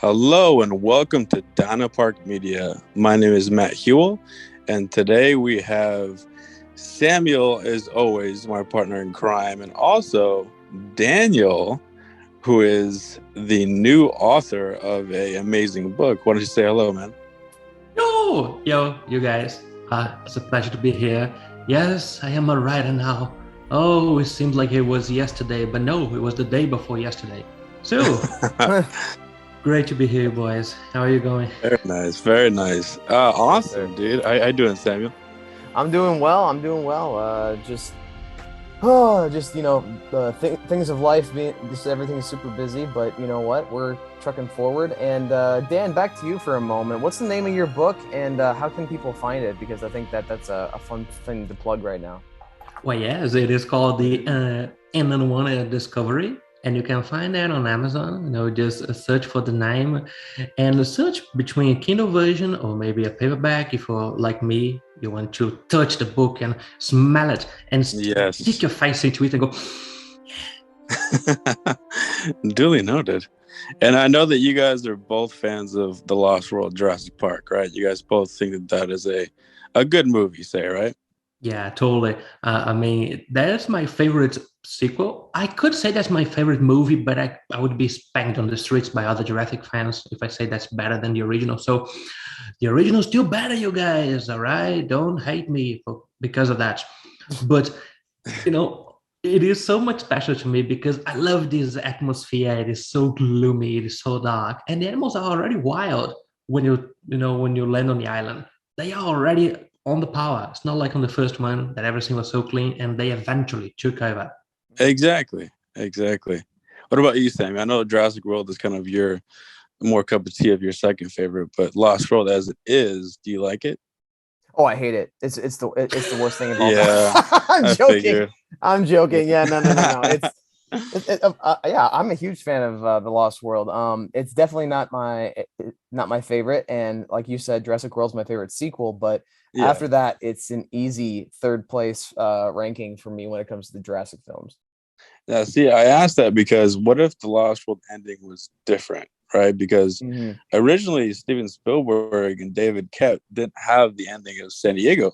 Hello and welcome to Dino Park Media. My name is Matt Heuel, and today we have Samuel, as always, my partner in crime, and also Daniel, who is the new author of an amazing book. Why don't you say hello, man? Yo, you guys. It's a pleasure to be here. Yes, I am a writer now. Oh, it seems like it was yesterday, but no, it was the day before yesterday. So, great to be here, boys. How are you going? Very nice, very nice. Awesome, dude. How doing, Samuel? I'm doing well. Things of life being just everything's super busy, but you know what? We're trucking forward. And Dan, back to you for a moment. What's the name of your book, and how can people find it? Because I think that's a fun thing to plug right now. Well, yes, it is called the An Unwanted Discovery, and you can find that on Amazon. Just search for the name and search between a Kindle version or maybe a paperback. If you're like me, you want to touch the book and smell it and stick your face into it and go. Duly noted. And I know that you guys are both fans of the Lost World Jurassic Park, right? You guys both think that is a good movie, say, right? Yeah, totally. I mean, that's my favorite sequel. I could say that's my favorite movie, but I would be spanked on the streets by other Jurassic fans if I say that's better than the original. So the original is still better, you guys, all right? Don't hate me because of that. But, it is so much special to me because I love this atmosphere. It is so gloomy, it is so dark. And the animals are already wild when when you land on the island. They are already on the power. It's not like on the first one that everything was so clean and they eventually took over. Exactly. What about you, Sammy? I know Jurassic World is kind of your more cup of tea of your second favorite, but Lost World as it is, do you like it? Oh, I hate it. It's the worst thing of all Yeah, time. Figured. I'm joking. Yeah, no. Yeah, I'm a huge fan of the Lost World. It's definitely not my favorite, and like you said, Jurassic World's my favorite sequel. But after that, it's an easy third place ranking for me when it comes to the Jurassic films. Yeah, see, I asked that because what if the Lost World ending was different, right? Because originally Steven Spielberg and David Koepp didn't have the ending of San Diego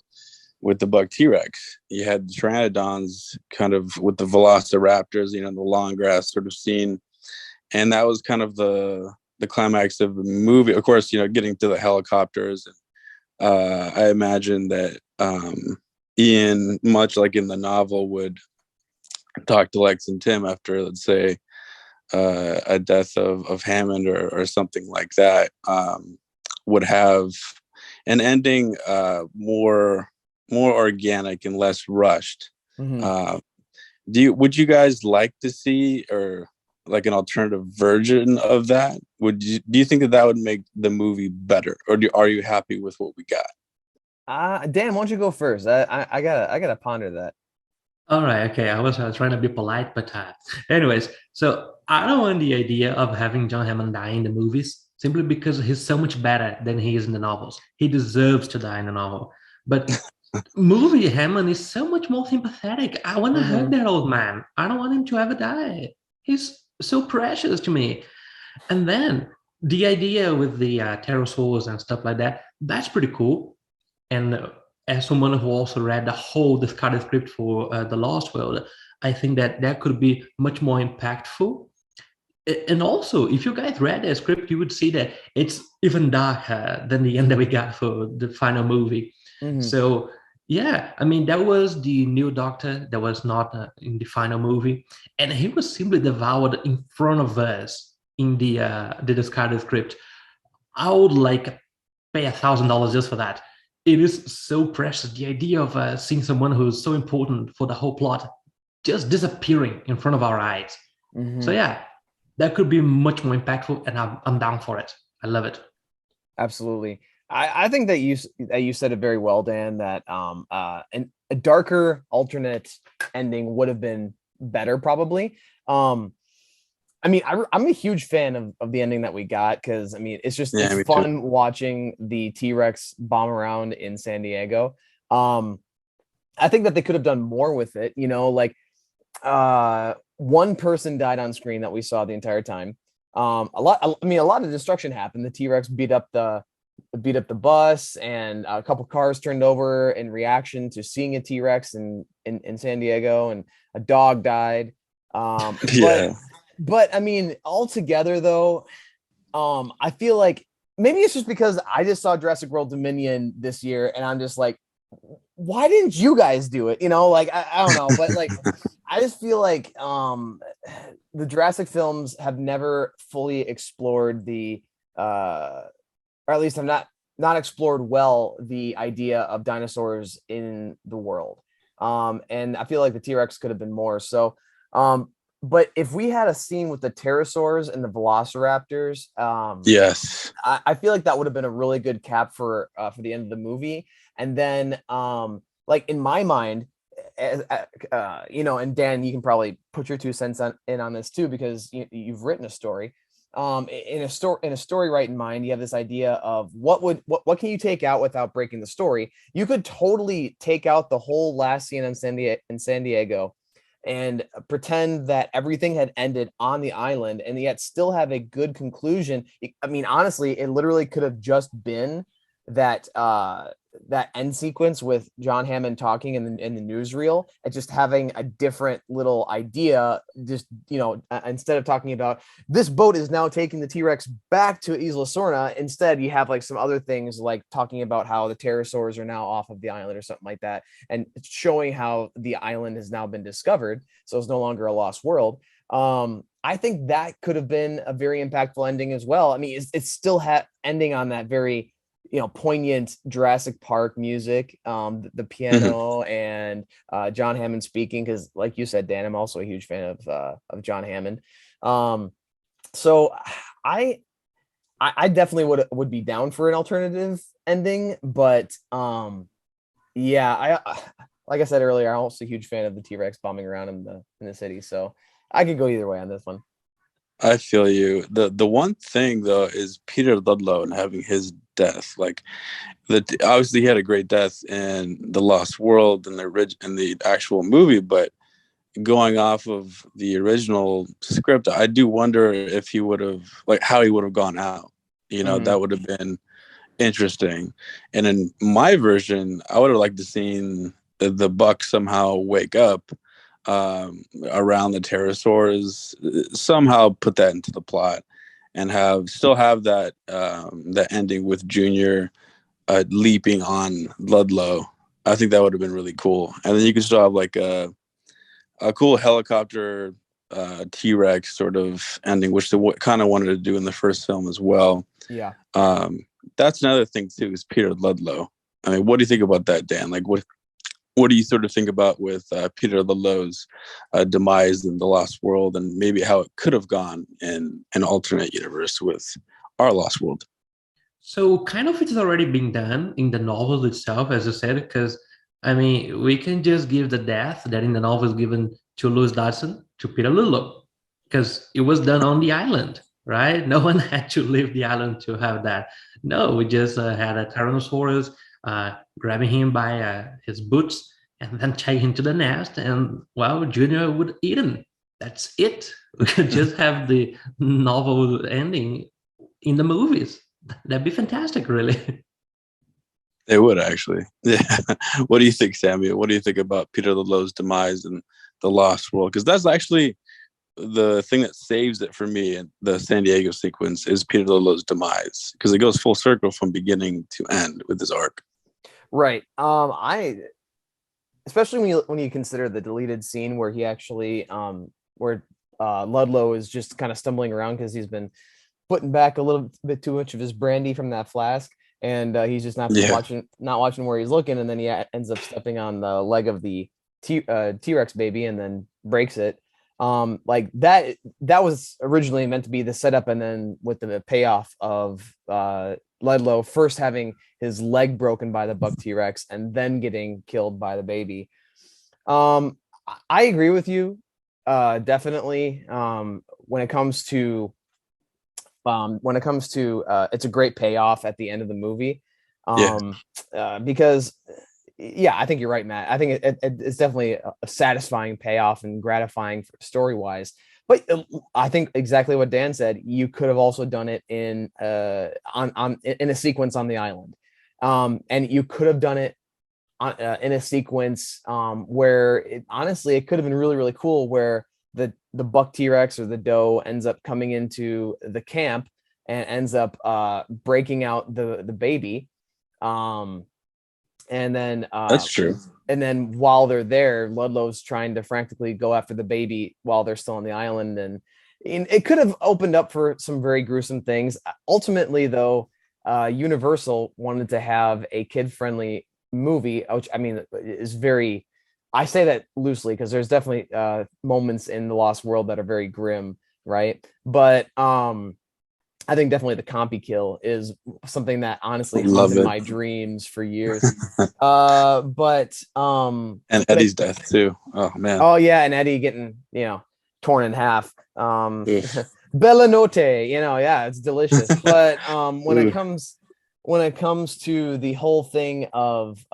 with the buck T-Rex. You had the Pteranodons kind of with the Velociraptors, the long grass sort of scene. And that was kind of the climax of the movie. Of course, getting to the helicopters. I imagine that Ian, much like in the novel, would talk to Lex and Tim after, let's say, a death of Hammond or something like that, would have an ending more organic and less rushed. Would you guys like to see or like an alternative version of that? Do you think that would make the movie better, or are you happy with what we got? Dan, why don't you go first? I gotta ponder that. All right, okay. I was trying to be polite, but anyways, so I don't want the idea of having John Hammond die in the movies simply because he's so much better than he is in the novels. He deserves to die in the novel. But movie Hammond is so much more sympathetic. I want to hug that old man. I don't want him to ever die. He's so precious to me. And then the idea with the pterosaurs and stuff like that, that's pretty cool. And as someone who also read the whole discarded script for The Lost World, I think that could be much more impactful. And also, if you guys read the script, you would see that it's even darker than the end that we got for the final movie. So, yeah, I mean, that was the new Doctor that was not in the final movie. And he was simply devoured in front of us in the discarded script. I would like pay $1,000 just for that. It is so precious. The idea of seeing someone who is so important for the whole plot just disappearing in front of our eyes. So yeah, that could be much more impactful, and I'm down for it. I love it. Absolutely. I think that you said it very well, Dan, that a darker alternate ending would have been better probably. I mean, I'm a huge fan of the ending that we got because, I mean, it's fun watching the T-Rex bomb around in San Diego. I think that they could have done more with it. One person died on screen that we saw the entire time. A lot of destruction happened. The T-Rex beat up the bus, and a couple cars turned over in reaction to seeing a T-Rex in San Diego, and a dog died. Yeah. But I mean, altogether though, I feel like maybe it's just because I just saw Jurassic World Dominion this year, and I'm just like, why didn't you guys do it? You know, like I don't know, but like I just feel like the Jurassic films have never fully explored the or at least have not explored well the idea of dinosaurs in the world. And I feel like the T-Rex could have been more. So but if we had a scene with the pterosaurs and the velociraptors, Yes. I feel like that would have been a really good cap for the end of the movie. And then like in my mind, you know, and Dan, you can probably put your 2 cents in on this too, because you've written a story. In a story right in mind, you have this idea of what can you take out without breaking the story. You could totally take out the whole last scene in San Diego and pretend that everything had ended on the island, and yet still have a good conclusion. I mean, honestly, it literally could have just been that that end sequence with John Hammond talking in the newsreel, and just having a different little idea. Just, you know, instead of talking about this boat is now taking the T-Rex back to Isla Sorna, instead you have like some other things, like talking about how the pterosaurs are now off of the island or something like that, and showing how the island has now been discovered, so it's no longer a lost world. I think that could have been a very impactful ending as well. I mean, it's still ending on that very, you know, poignant Jurassic Park music, the piano, and John Hammond speaking, because like you said, Dan, I'm also a huge fan of John Hammond. So I definitely would be down for an alternative ending, but yeah, I like I said earlier, I'm also a huge fan of the T-Rex bombing around in the city, so I could go either way on this one. I feel you. The one thing though is Peter Ludlow and having his death. Like, obviously he had a great death in the Lost World and the actual movie, but going off of the original script, I do wonder if he would have, like, how he would have gone out. You know, that would have been interesting. And in my version, I would have liked to seen the buck somehow wake up around the pterosaurs, somehow put that into the plot, and still have that that ending with Junior leaping on Ludlow. I think that would have been really cool. And then you could still have like a cool helicopter T-Rex sort of ending, which they kind of wanted to do in the first film as well. Yeah. That's another thing too, is Peter Ludlow. I mean, what do you think about that, Dan? Like, what do you sort of think about with Peter Ludlow's demise in the Lost World, and maybe how it could have gone in an alternate universe with our Lost World? So kind of it's already been done in the novel itself, as you said, because I mean, we can just give the death that in the novel is given to Louis Dodson to Peter Ludlow, because it was done on the island, right? No one had to leave the island to have that. No, we just had a Tyrannosaurus grabbing him by his boots and then take him to the nest, and well, Junior would eat him. That's it. We could just have the novel ending in the movies. That'd be fantastic, really. It would actually. Yeah. What do you think, Samuel? What do you think about Peter Ludlow's demise in the Lost World? Because that's actually the thing that saves it for me in the San Diego sequence, is Peter Ludlow's demise, because it goes full circle from beginning to end with his arc. Right. I especially when you consider the deleted scene where he actually where Ludlow is just kind of stumbling around because he's been putting back a little bit too much of his brandy from that flask, and he's just not watching where he's looking, and then he ends up stepping on the leg of the T-Rex baby and then breaks it. Like that was originally meant to be the setup, and then with the payoff of Ludlow first having his leg broken by the buck T-Rex and then getting killed by the baby. I agree with you, definitely. When it comes to it's a great payoff at the end of the movie, because yeah, I think you're right, Matt. I think it's definitely a satisfying payoff and gratifying story wise. But I think exactly what Dan said. You could have also done it in in a sequence on the island, and you could have done it in a sequence where honestly it could have been really, really cool, where the buck T-Rex or the doe ends up coming into the camp and ends up breaking out the baby, and then That's true. and then while they're there, Ludlow's trying to frantically go after the baby while they're still on the island, and it could have opened up for some very gruesome things. Ultimately, though, Universal wanted to have a kid-friendly movie, which I mean is very, I say that loosely because there's definitely moments in the Lost World that are very grim, right? But I think definitely the Compy kill is something that honestly haunted my dreams for years. And Eddie's death too. Oh man. Oh yeah, and Eddie getting torn in half. Bella Notte, yeah, it's delicious. But when it comes to the whole thing of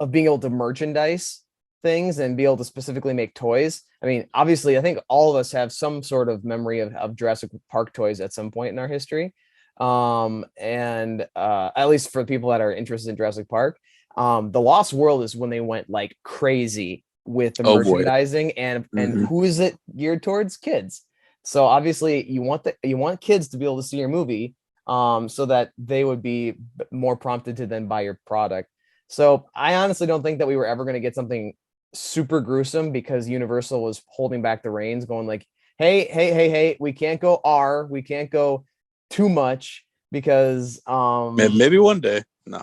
being able to merchandise things and be able to specifically make toys. I mean, obviously, I think all of us have some sort of memory of Jurassic Park toys at some point in our history. And at least for people that are interested in Jurassic Park, the Lost World is when they went like crazy with the merchandising, and who is it geared towards? Kids. So obviously you want kids to be able to see your movie, so that they would be more prompted to then buy your product. So I honestly don't think that we were ever going to get something super gruesome, because Universal was holding back the reins, going like, hey, we can't go R, we can't go too much, because maybe one day. No.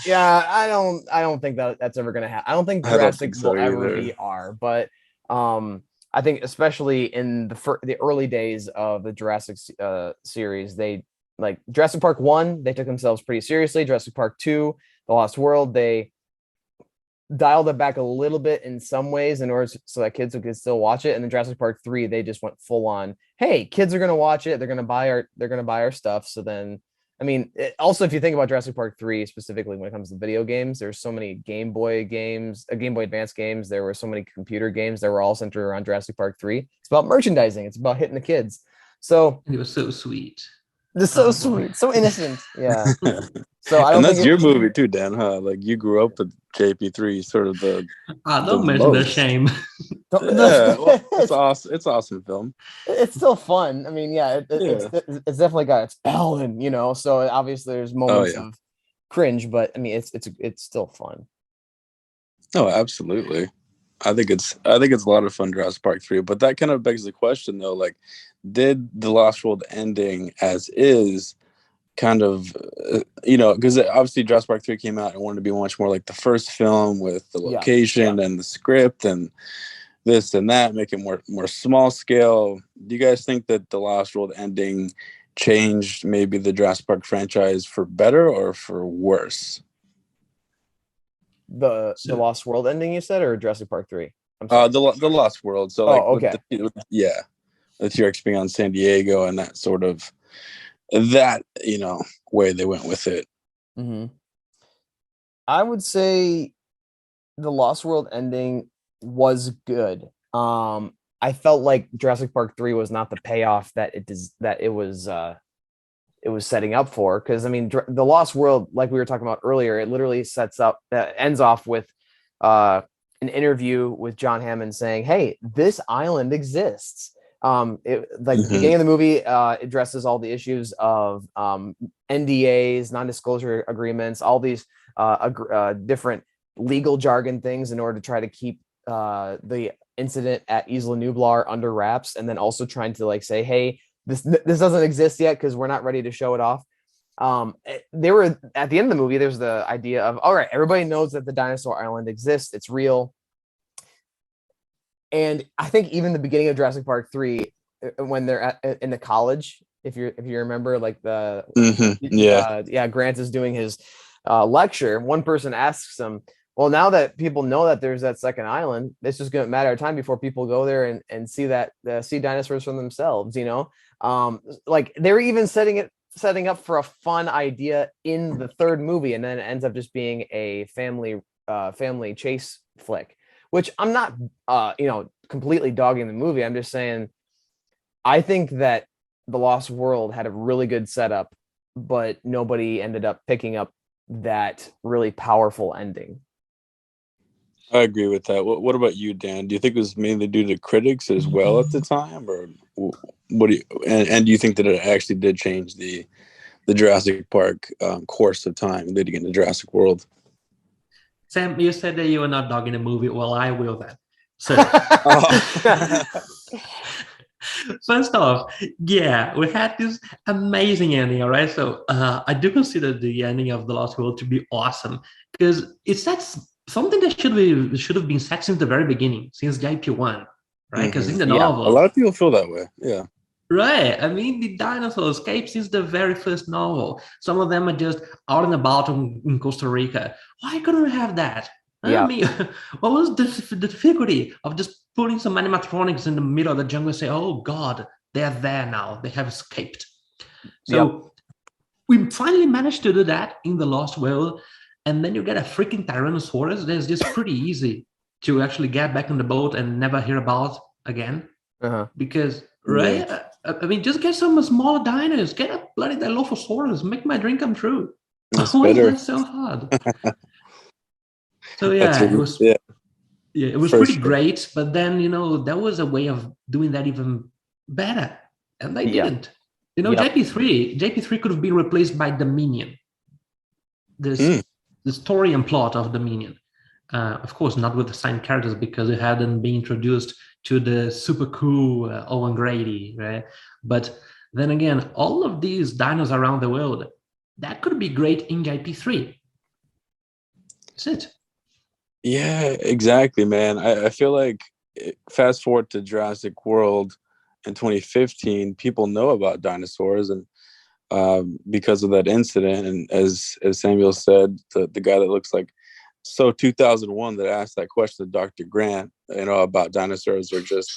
Yeah, I don't think that's ever going to happen. I don't think Jurassic will ever be R, but I think especially in the early days of the Jurassic series, they like Jurassic Park 1, they took themselves pretty seriously. Jurassic Park 2, The Lost World, they dialed it back a little bit in some ways in order so that kids could still watch it. And then Jurassic Park 3, they just went full on, hey, kids are going to watch it. They're going to buy our stuff. So then, I mean, also, if you think about Jurassic Park 3 specifically when it comes to video games, there's so many Game Boy games, Game Boy Advance games. There were so many computer games that were all centered around Jurassic Park 3. It's about merchandising. It's about hitting the kids. So it was so sweet. It's so sweet, so innocent. Yeah. So I don't. And that's your movie too, Dan. Huh? Like you grew up with JP3, sort of the. Don't mention the shame. Yeah, well, it's awesome. It's awesome film. It's still fun. I mean, yeah, it's definitely got its Ellen, So obviously there's moments of cringe, but I mean, it's still fun. Oh, absolutely. I think it's a lot of fun, Jurassic Park 3, but that kind of begs the question though, like, did the Lost World ending as is kind of, because obviously Jurassic Park 3 came out and wanted to be much more like the first film with the location and the script and this and that, make it more small scale. Do you guys think that the Lost World ending changed maybe the Jurassic Park franchise for better or for worse? The Lost World ending, you said, or Jurassic Park 3? The Lost World. So okay. The T-Rex being on San Diego and that sort of way they went with it. Mm-hmm. I would say the Lost World ending was good. I felt like Jurassic Park 3 was not the payoff that it was setting up for, because I mean the Lost World, like we were talking about earlier, it literally ends off with an interview with John Hammond saying, hey, this island exists. The beginning of the movie addresses all the issues of NDAs, non-disclosure agreements, all these different legal jargon things in order to try to keep the incident at Isla Nublar under wraps, and then also trying to say, hey, this doesn't exist yet because we're not ready to show it off. They were at the end of the movie, there's the idea of, all right, everybody knows that the dinosaur island exists, it's real. And I think even the beginning of Jurassic Park 3, when they're in the college, if you remember, like Grant is doing his lecture, one person asks him, well, now that people know that there's that second island, it's just going to matter of time before people go there and see dinosaurs for themselves, like they're even setting up for a fun idea in the third movie, and then it ends up just being a family chase flick, which I'm not, completely dogging the movie. I'm just saying, I think that The Lost World had a really good setup, but nobody ended up picking up that really powerful ending. I agree with that. What about you, Dan? Do you think it was mainly due to critics as well at the time, or what do you? And do you think that it actually did change the Jurassic Park course of time leading into Jurassic World? Sam, you said that you were not dogging the movie. Well, I will then. So, first off, yeah, we had this amazing ending, all right? So, I do consider the ending of The Lost World to be awesome because it sets something that should have been set since the very beginning, since JP1, right? Because in the novel, a lot of people feel that way. Yeah. Right. I mean, the dinosaurs escaped since the very first novel. Some of them are just out and about in Costa Rica. Why couldn't we have that? Yeah. I mean, what was the difficulty of just putting some animatronics in the middle of the jungle and say, oh, God, they're there now. They have escaped. So we finally managed to do that in The Lost World. And then you get a freaking Tyrannosaurus. That's just pretty easy to actually get back on the boat and never hear about again. Because, right? Yeah. I mean, just get some smaller dinos. Get a bloody Dilophosaurus. Make my dream come true. That's Why better. is that so hard? So yeah, it was. Yeah, it was pretty great. But then there was a way of doing that even better, and they didn't. JP3 could have been replaced by Dominion. The story and plot of Dominion. Of course, not with the same characters because it hadn't been introduced to the super cool Owen Grady, right? But then again, all of these dinos around the world, that could be great in JP3. That's it. Yeah, exactly, man. I feel like fast forward to Jurassic World in 2015, people know about dinosaurs and because of that incident. And as Samuel said, the guy that looks like 2001 that asked that question to Dr. Grant, about dinosaurs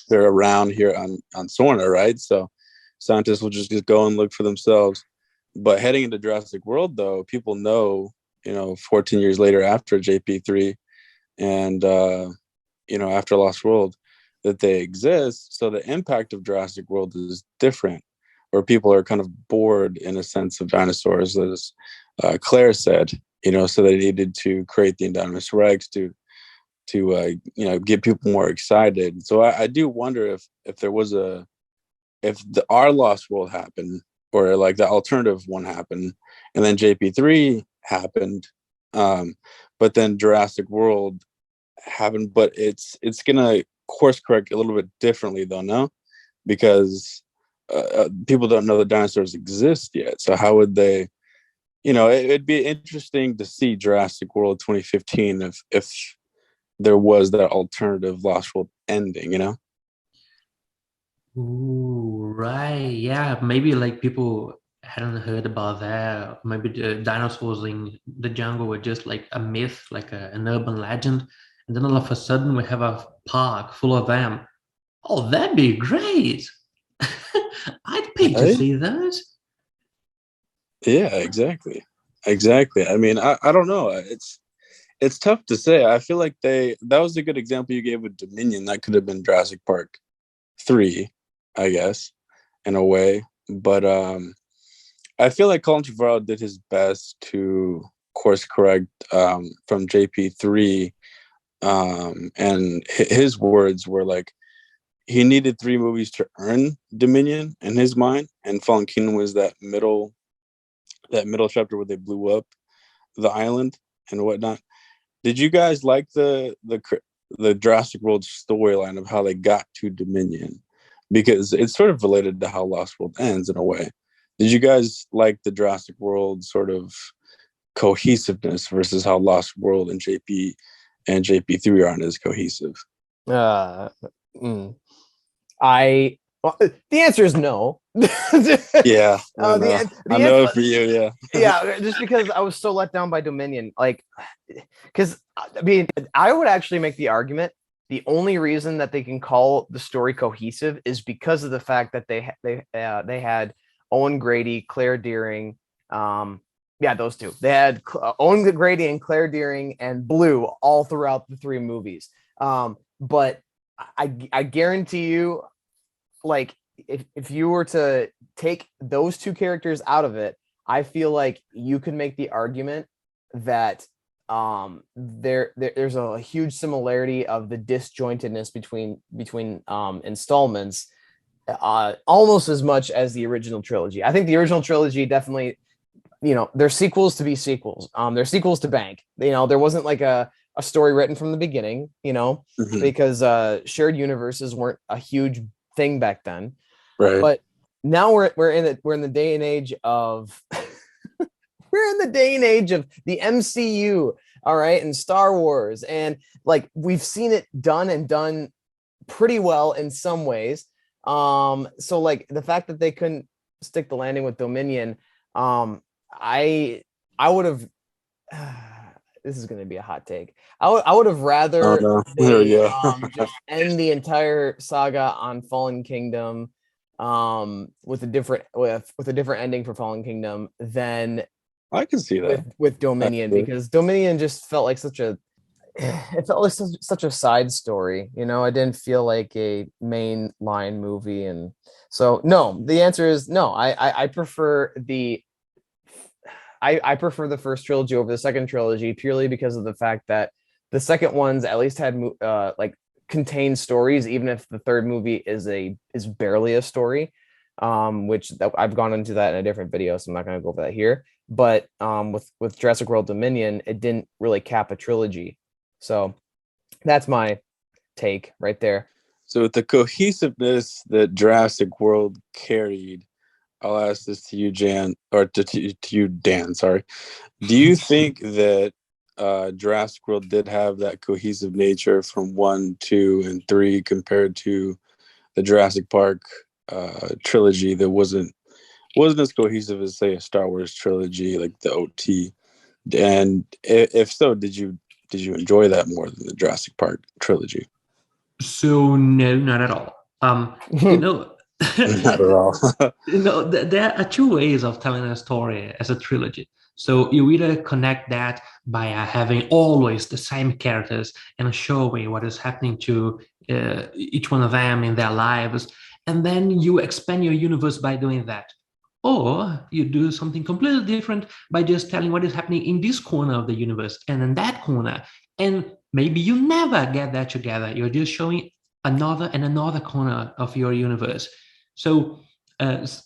they're around here on Sorna, right? So scientists will just go and look for themselves. But heading into Jurassic World, though, people know, 14 years later after JP3 and, after Lost World, that they exist. So the impact of Jurassic World is different, where people are kind of bored in a sense of dinosaurs, as Claire said. So they needed to create the Indominus Rex to get people more excited. So I do wonder if there was our Lost World happened, or like the alternative one happened, and then JP3 happened, but then Jurassic World happened, but it's gonna course correct a little bit differently though, no? Because people don't know the dinosaurs exist yet. So how would they? It'd be interesting to see Jurassic World 2015 if there was that alternative Lost World ending, Ooh, right. Yeah, maybe like people hadn't heard about that. Maybe the dinosaurs in the jungle were just like a myth, like an urban legend. And then all of a sudden we have a park full of them. Oh, that'd be great. I'd pay to see that. Yeah, exactly. I mean, I don't know. It's tough to say. I feel like that was a good example you gave with Dominion. That could have been Jurassic Park 3, I guess, in a way. But I feel like Colin Trevorrow did his best to course correct from JP3. And his words were like, he needed 3 movies to earn Dominion in his mind, and Fallen Kingdom was that middle chapter where they blew up the island and whatnot. Did you guys like the Jurassic World storyline of how they got to Dominion? Because it's sort of related to how Lost World ends in a way. Did you guys like the Jurassic World sort of cohesiveness versus how Lost World and JP3 aren't as cohesive? The answer is no. Yeah, I know for you. Yeah, just because I was so let down by Dominion, because I mean, I would actually make the argument the only reason that they can call the story cohesive is because of the fact that they had Owen Grady, Claire Dearing, those two. They had Owen Grady and Claire Dearing and Blue all throughout the 3 movies. But I guarantee you, like, if you were to take those two characters out of it, I feel like you could make the argument that there's a huge similarity of the disjointedness between installments, almost as much as the original trilogy. I think the original trilogy definitely, they're sequels to be sequels. They're sequels to bank. There wasn't like a story written from the beginning, because shared universes weren't a huge thing back then. Right. But now we're in the day and age of we're in the day and age of the MCU, all right, and Star Wars, and like we've seen it done pretty well in some ways. So like the fact that they couldn't stick the landing with Dominion, I would have. This is going to be a hot take. I would have rather they just end the entire saga on Fallen Kingdom, with a different ending for Fallen Kingdom than I can see that with Dominion, because Dominion just felt like such a side story. I didn't feel like a main line movie, and so no. The answer is no. I prefer I prefer the first trilogy over the second trilogy, purely because of the fact that the second ones at least had like contained stories, even if the third movie is barely a story. Which I've gone into that in a different video, so I'm not going to go over that here. But with Jurassic World Dominion, it didn't really cap a trilogy. So that's my take right there. So with the cohesiveness that Jurassic World carried, I'll ask this to you, Jan, or to you, Dan. Sorry. Do you think that Jurassic World did have that cohesive nature from 1, 2, and 3 compared to the Jurassic Park trilogy that wasn't as cohesive as, say, a Star Wars trilogy like the OT? And if so, did you enjoy that more than the Jurassic Park trilogy? So no, not at all. Not at all. There are two ways of telling a story as a trilogy. So you either connect that by having always the same characters and showing what is happening to each one of them in their lives, and then you expand your universe by doing that. Or you do something completely different by just telling what is happening in this corner of the universe and in that corner. And maybe you never get that together. You're just showing another corner of your universe. So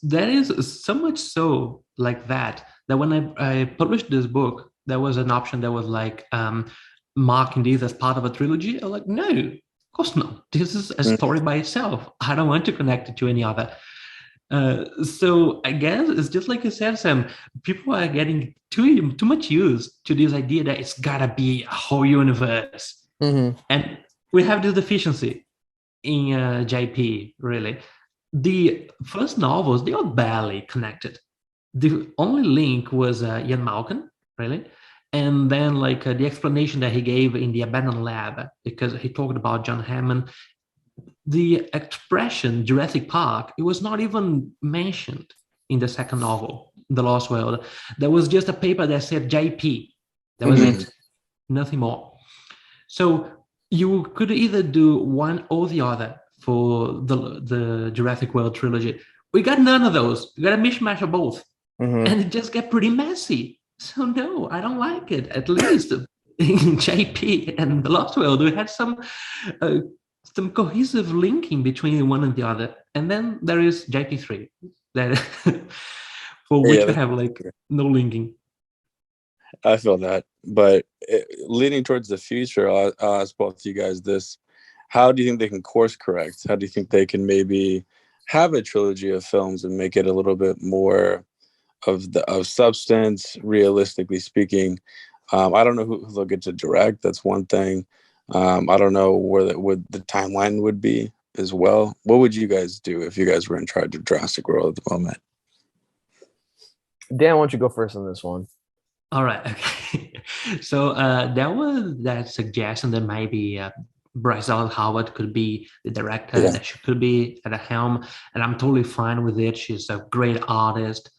there is so much so like that when I published this book, there was an option that was like marking this as part of a trilogy. I'm like, no, of course not. This is a story by itself. I don't want to connect it to any other. So I guess it's just like you said, Sam. People are getting too much used to this idea that it's gotta be a whole universe, and we have this deficiency in JP. Really, the first novels, they were barely connected. The only link was Ian Malcolm, really, and then like the explanation that he gave in the abandoned lab, because he talked about John Hammond. The expression Jurassic Park, it was not even mentioned in the second novel, The Lost World. There was just a paper that said JP. That was it, nothing more. So you could either do one or the other for the Jurassic World trilogy. We got none of those. We got a mishmash of both. And it just got pretty messy. So no, I don't like it. At least in JP and The Lost World, we had some cohesive linking between one and the other. And then there is JP3 that for which we have like no linking. I feel that. But leading towards the future, I'll ask both of you guys this. How do you think they can course correct? How do you think they can maybe have a trilogy of films and make it a little bit more of substance, realistically speaking? I don't know who they'll get to direct. That's one thing. I don't know where the timeline would be as well. What would you guys do if you guys were in charge of Jurassic World at the moment? Dan, why don't you go first on this one? All right. Okay. So there was that suggestion that maybe Bryce Dallas Howard could be the director, that she could be at the helm, and I'm totally fine with it. She's a great artist.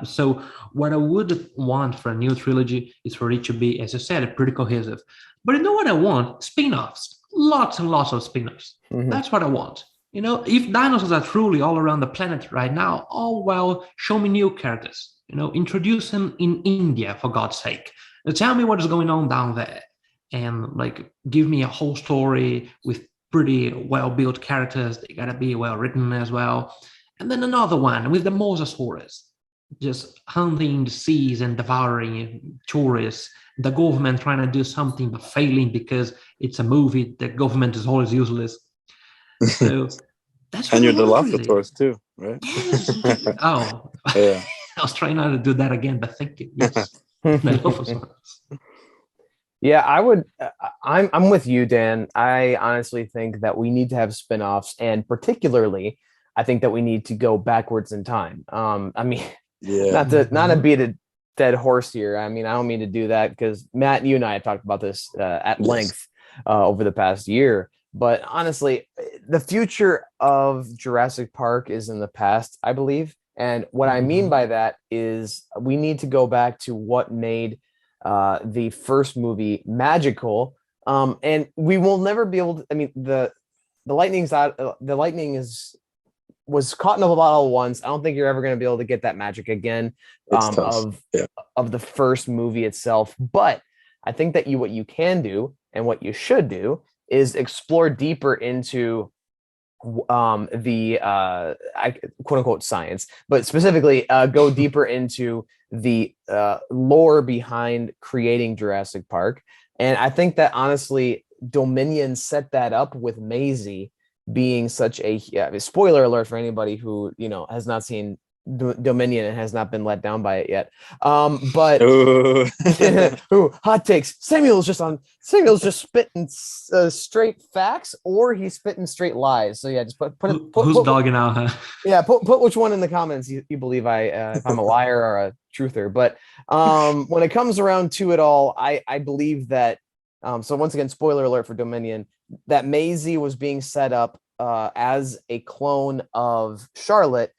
So what I would want for a new trilogy is for it to be, as I said, pretty cohesive. But you know what I want? Spin-offs. lots and lots of spin-offs. That's what I want. You know, if dinosaurs are truly all around the planet right now, oh well, show me new characters. You know, introduce them in India for God's sake. Now tell me what is going on down there, and like give me a whole story with pretty well-built characters. They gotta be well written as well. And then another one with the Mosasaurus, just hunting the seas and devouring tourists. The government trying to do something but failing because it's a movie. The government is always useless. So that's and what you're I the want, really. Dilophosaurus too, right? Yes. Oh, yeah. I was trying not to do that again, but thank you. Yes, Dilophosaurus. Yeah, I would. I'm with you, Dan. I honestly think that we need to have spin-offs, and particularly, I think that we need to go backwards in time. I mean, not to beat a dead horse here. I mean, I don't mean to do that because Matt, you and I have talked about this at length over the past year. But honestly, the future of Jurassic Park is in the past, I believe. And what I mean by that is we need to go back to what made the first movie magical. And we will never be able to. I mean, the lightning's out. The lightning was caught in a bottle once. I don't think you're ever going to be able to get that magic again of the first movie itself. But I think that what you can do and what you should do is explore deeper into the quote unquote science, but specifically go deeper into the lore behind creating Jurassic Park. And I think that honestly, Dominion set that up with Maisie being such a spoiler alert for anybody who has not seen Dominion and has not been let down by it yet. But hot takes. Samuel's just spitting straight facts, or he's spitting straight lies. So yeah, just put who's dogging out, huh? Yeah, put which one in the comments you believe if I'm a liar or a truther. But when it comes around to it all, I believe that so once again, spoiler alert for Dominion, that Maisie was being set up as a clone of Charlotte,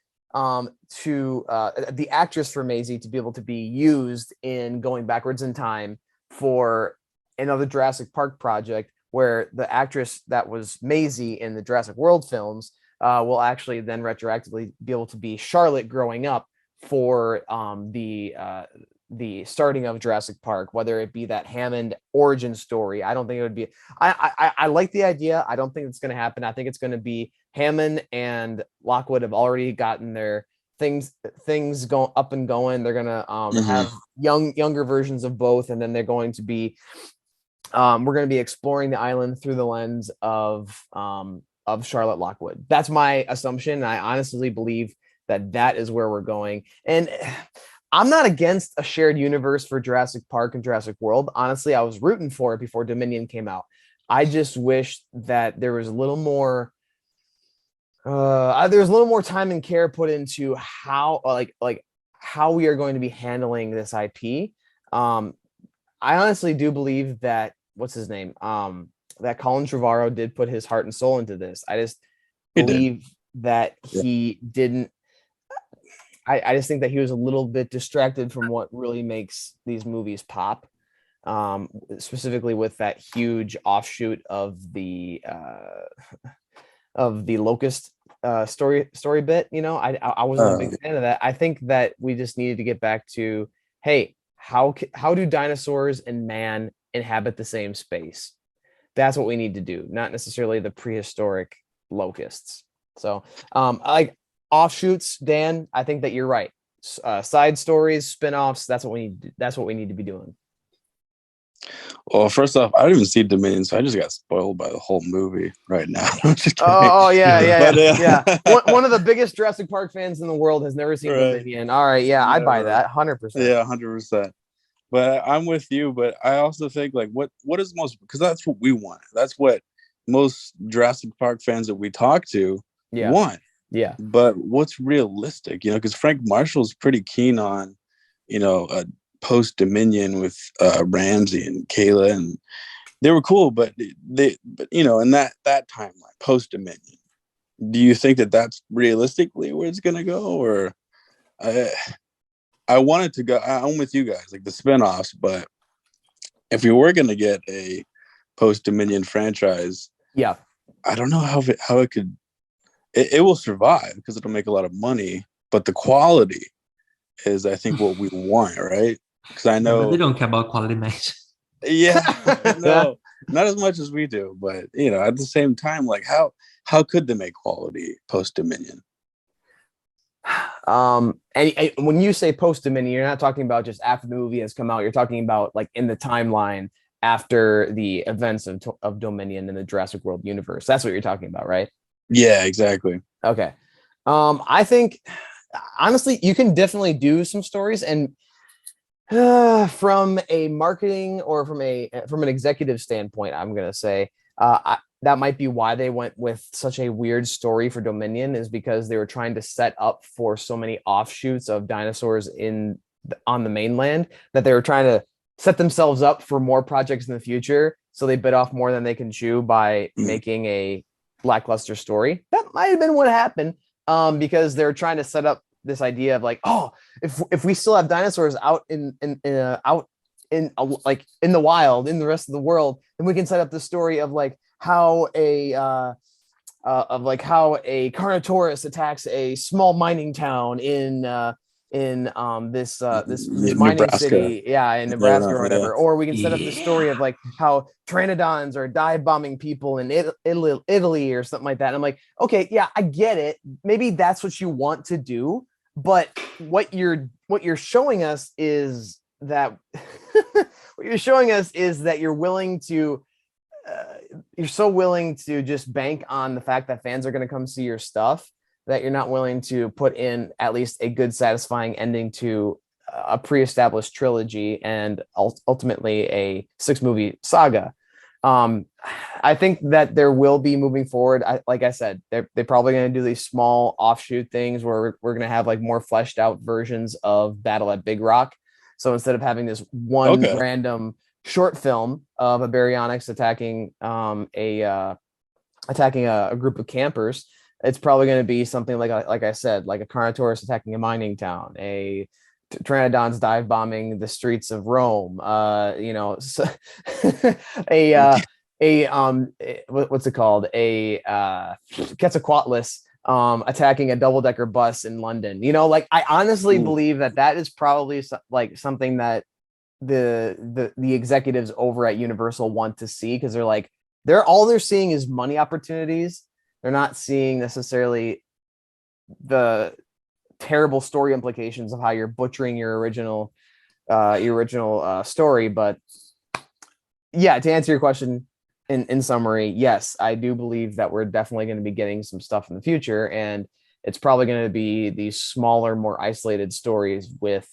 to the actress for Maisie to be able to be used in going backwards in time for another Jurassic Park project, where the actress that was Maisie in the Jurassic World films will actually then retroactively be able to be Charlotte growing up for the starting of Jurassic Park, whether it be that Hammond origin story. I don't think it would be. I like the idea. I don't think it's going to happen. I think it's going to be Hammond and Lockwood have already gotten their things going up and going. They're going to have younger versions of both, and then they're going to be we're going to be exploring the island through the lens of Charlotte Lockwood. That's my assumption. I honestly believe that is where we're going. And I'm not against a shared universe for Jurassic Park and Jurassic World. Honestly, I was rooting for it before Dominion came out. I just wish that there was a little more time and care put into how how we are going to be handling this IP. I honestly do believe that what's his name? That Colin Trevorrow did put his heart and soul into this. I just believe that he didn't. I just think that he was a little bit distracted from what really makes these movies pop, specifically with that huge offshoot of the Locust story bit. I wasn't a big fan of that. I think that we just needed to get back to, hey, how do dinosaurs and man inhabit the same space? That's what we need to do, not necessarily the prehistoric locusts. So, offshoots, Dan, I think that you're right. Side stories, spin-offs, that's what we need to be doing. Well, first off, I didn't even see Dominion, so I just got spoiled by the whole movie right now. Oh yeah. One of the biggest Jurassic Park fans in the world has never seen Dominion. All right, yeah, I buy that 100%. Yeah, 100%. But I'm with you. But I also think what is most, because that's what we want. That's what most Jurassic Park fans that we talk to want. Yeah. But what's realistic, because Frank Marshall's pretty keen on, post Dominion with Ramsey and Kayla, and they were cool, but in that timeline, post Dominion, do you think that that's realistically where it's gonna go? Or I wanted to go. I'm with you guys, like the spinoffs, but if we were gonna get a post Dominion franchise. Yeah, I don't know how it could. It will survive because it'll make a lot of money, but the quality is, I think, what we want, right? Because I know but they don't care about quality, mate. Yeah, no, not as much as we do, but at the same time, like how could they make quality post Dominion? And when you say post Dominion, you're not talking about just after the movie has come out. You're talking about like in the timeline after the events of Dominion in the Jurassic World universe. That's what you're talking about, right? Yeah, exactly. Okay. I think honestly, you can definitely do some stories, and from a marketing or from an executive standpoint, I'm gonna say that might be why they went with such a weird story for Dominion, is because they were trying to set up for so many offshoots of dinosaurs on the mainland, that they were trying to set themselves up for more projects in the future. So they bit off more than they can chew by making a lackluster story. That might have been what happened, because they're trying to set up this idea of like, oh, if we still have dinosaurs out in the wild in the rest of the world, then we can set up the story of like how a Carnotaurus attacks a small mining town in this mining Nebraska. city, in Nebraska or whatever. Or we can set up the story of like how pteranodons are dive bombing people in Italy or something like that. And I'm like, okay, yeah, I get it. Maybe that's what you want to do, but what you're showing us is that you're willing to you're so willing to just bank on the fact that fans are going to come see your stuff, that you're not willing to put in at least a good, satisfying ending to a pre-established trilogy and ultimately a 6-movie saga. I think that there will be, moving forward, like I said, they're probably going to do these small offshoot things where we're going to have like more fleshed out versions of Battle at Big Rock. So instead of having this one random short film of a baryonyx attacking a group of campers, it's probably going to be something like I said, like a Carnotaurus attacking a mining town, a pteranodons dive bombing the streets of Rome, what's it called, a Quetzalcoatlus attacking a double-decker bus in London. I honestly believe that is probably like something that the executives over at Universal want to see, because they're seeing is money opportunities. They're not seeing necessarily the terrible story implications of how you're butchering your original story. But yeah, to answer your question in summary, yes, I do believe that we're definitely going to be getting some stuff in the future, and it's probably going to be these smaller, more isolated stories with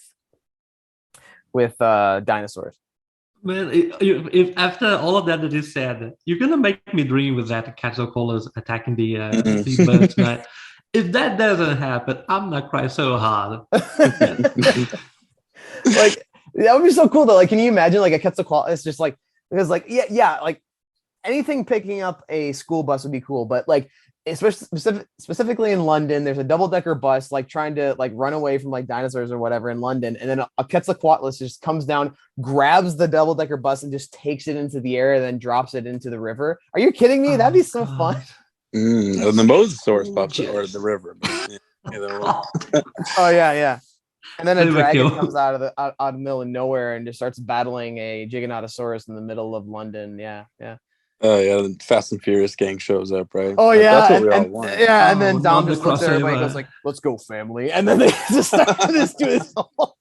dinosaurs. Man, if after all of that is said, you're gonna make me dream with that Quetzalcoatlus attacking the birds, right? If that doesn't happen, I'm not crying so hard. Like, that would be so cool though. Like, can you imagine like a Quetzalcoatlus just like, because like like anything picking up a school bus would be cool, but like especially specifically in London, there's a double-decker bus like trying to like run away from like dinosaurs or whatever in London, and then a Quetzalcoatlus just comes down, grabs the double-decker bus, and just takes it into the air, and then drops it into the river. Are you kidding me? That'd be so fun. And the Mosasaurus pops out, or the river. Oh yeah. And then a dragon comes out of the middle of nowhere and just starts battling a Giganotosaurus in the middle of London. Yeah. Oh yeah, the Fast and Furious gang shows up, right? Oh yeah, that's what we all want. Yeah, and then Dom just looks at everybody and goes like, "Let's go, family," and then they just start to just do this whole.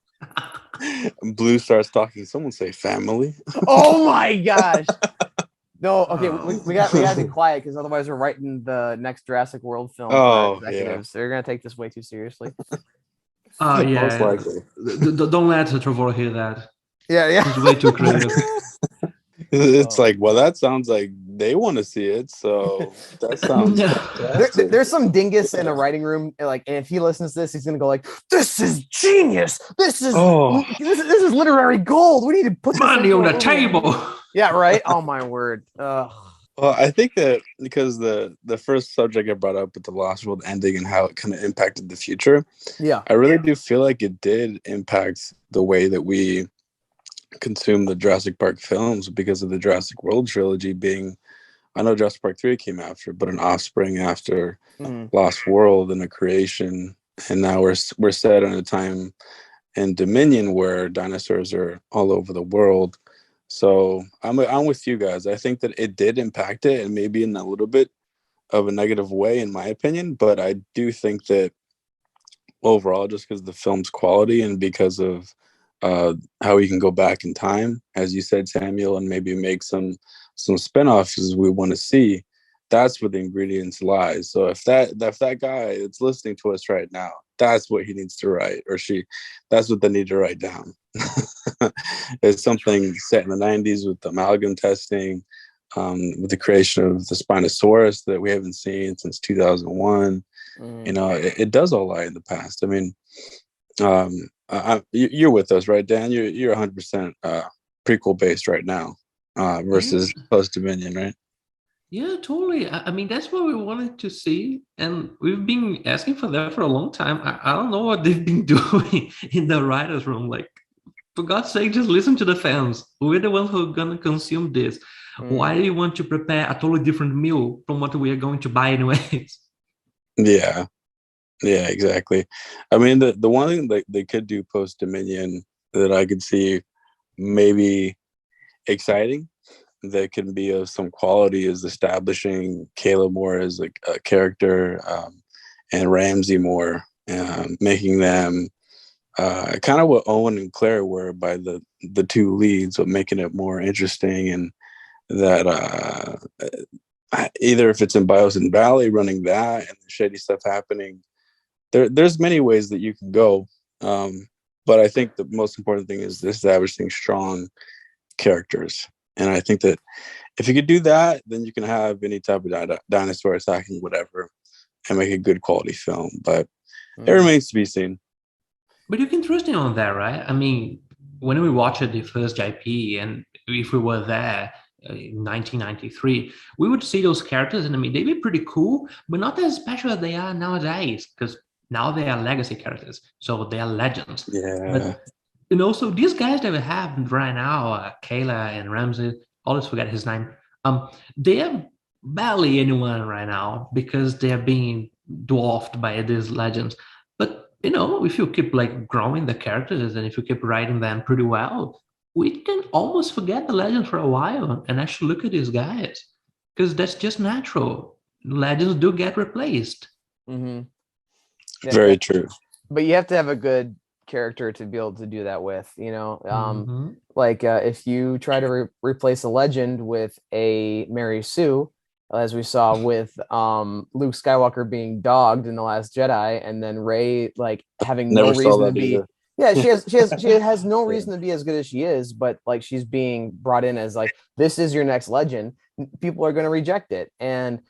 And Blue starts talking. Someone say family. Oh my gosh! No, okay, we got to be quiet, because otherwise we're writing the next Jurassic World film. Oh yeah, they're gonna take this way too seriously. Oh yeah, most likely. Don't let Trevor hear that. Yeah. He's way too creative. It's like, well, that sounds like they want to see it, so that sounds there's some dingus in a writing room, like, and if he listens to this, he's gonna go like, "This is genius. This is literary gold. We need to put money on the table." Yeah, right. Oh my word. Well, I think that because the first subject I brought up with the Lost World ending and how it kind of impacted the future, yeah, I really do feel like it did impact the way that we consume the Jurassic Park films because of the Jurassic World trilogy being, I know Jurassic Park 3 came after, but an offspring after Lost World and a creation. And now we're set in a time in Dominion where dinosaurs are all over the world. So I'm with you guys. I think that it did impact it, and maybe in a little bit of a negative way, in my opinion. But I do think that overall, just because of the film's quality and because of how we can go back in time, as you said, Samuel, and maybe make some spinoffs as we want to see. That's where the ingredients lies. So if that guy that's listening to us right now, that's what he needs to write, or she, that's what they need to write down. It's something set in the 90s with amalgam testing, with the creation of the Spinosaurus that we haven't seen since 2001. You know, it does all lie in the past. I mean, you're with us, right, Dan? You're 100% prequel based right now, versus post Dominion, right? Yeah, totally. I mean, that's what we wanted to see, and we've been asking for that for a long time. I don't know what they've been doing in the writers' room. Like, for God's sake, just listen to the fans. We're the ones who are gonna consume this. Why do you want to prepare a totally different meal from what we are going to buy anyways? Yeah, exactly. I mean, the one thing that they could do post Dominion that I could see maybe exciting, that can be of some quality, is establishing Kayla more as a character, and Ramsey more, making them kind of what Owen and Claire were by the two leads, but making it more interesting. And that either if it's in Biosin Valley, running that and the shady stuff happening, there's many ways that you can go. But I think the most important thing is establishing strong characters. And I think that if you could do that, then you can have any type of dinosaur attacking whatever and make a good quality film. But it remains to be seen. But you can trust me on that, right? I mean, when we watched the first JP, and if we were there in 1993, we would see those characters, and I mean, they'd be pretty cool, but not as special as they are nowadays, because now they are legacy characters, so they are legends. Yeah. But, you know, so these guys that we have right now, Kayla and Ramsey, always forget his name, they are barely anyone right now because they are being dwarfed by these legends. But you know, if you keep like growing the characters and if you keep writing them pretty well, we can almost forget the legends for a while and actually look at these guys, because that's just natural. Legends do get replaced. Very true. But you have to have a good character to be able to do that with, you know. Like if you try to replace a legend with a Mary Sue, as we saw with Luke Skywalker being dogged in The Last Jedi, and then Rey like having no reason to be either. Yeah, she has no reason to be as good as she is, but like she's being brought in as like, this is your next legend. People are going to reject it. And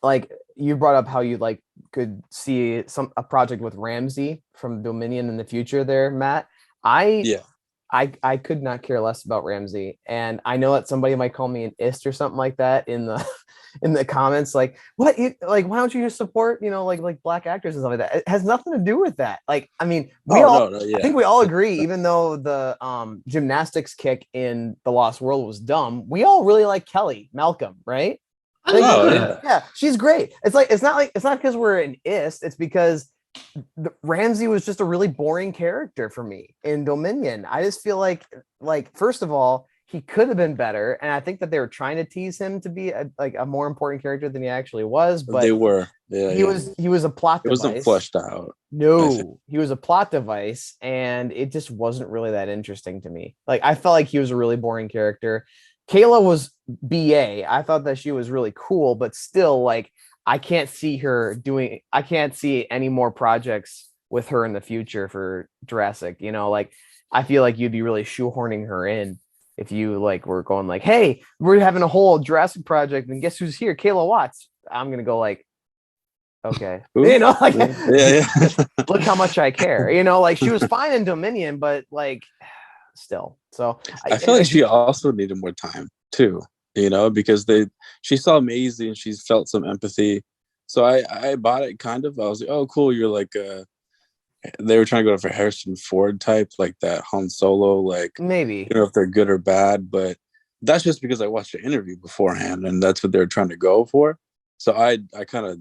like you brought up how you like could see a project with Ramsey from Dominion in the future there, Matt. I could not care less about Ramsey, and I know that somebody might call me an ist or something like that in the comments. Like, what? Like, why don't you just support, you know, like black actors and stuff like that? It has nothing to do with that. Like, I mean, I think we all agree, even though the gymnastics kick in The Lost World was dumb, we all really like Kelly Malcolm, right? Yeah, she's great. It's not because we're an ist. It's because Ramsey was just a really boring character for me in Dominion. I just feel like first of all, he could have been better, and I think that they were trying to tease him to be a more important character than he actually was. But they were, he was a plot device. It wasn't fleshed out. No, he was a plot device, and it just wasn't really that interesting to me. Like, I felt like he was a really boring character. Kayla was BA. I thought that she was really cool, but still, like, I can't see any more projects with her in the future for Jurassic. You know, like, I feel like you'd be really shoehorning her in if you like were going like, hey, we're having a whole Jurassic project, and guess who's here? Kayla Watts. I'm gonna go like, okay. Ooh. You know, like, look how much I care. You know, like, she was fine in Dominion, but like, still. So I feel like she also needed more time too. You know, because she saw Maisie and she's felt some empathy. So I bought it kind of. I was like, oh, cool. You're like they were trying to go for Harrison Ford type, like that Han Solo, like maybe. I don't know if they're good or bad, but that's just because I watched the interview beforehand, and that's what they're trying to go for. So I kind of,